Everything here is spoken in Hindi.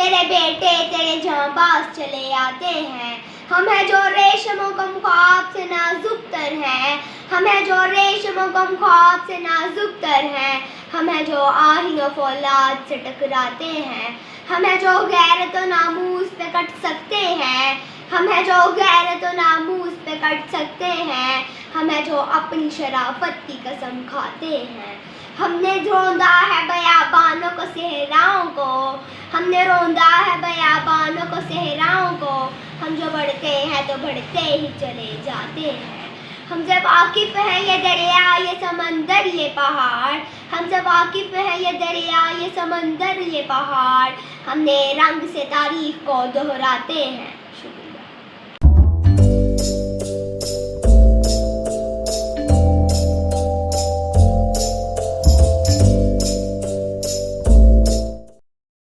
तेरे बेटे तेरे जांबाज चले आते हैं। हम है जो रेशम गम ख्वाब से नाजुक तर हैं। हम है जो रेशम गम ख्वाब से नाजुक तर हैं। हम है जो आहीन और फौलाद से टकराते हैं। हम है जो गैरत और नामूस पे कट सकते हैं। हम है जो गैरत और नामूस पे कट सकते हैं। हम है जो अपनी शराफत की कसम खाते हैं। हमने रोंदा है बयाबानों को सहराओं को। हमने रोंदा है बयाबानों को सहराओं को। हम जो बढ़ते हैं तो बढ़ते ही चले जाते हैं। हमसे वाकिफ है ये दरिया ये समंदर ये पहाड़। हमसे वाकिफ है ये दरिया ये समंदर ये पहाड़। हमने रंग से तारीख को दोहराते हैं। शुक्रिया।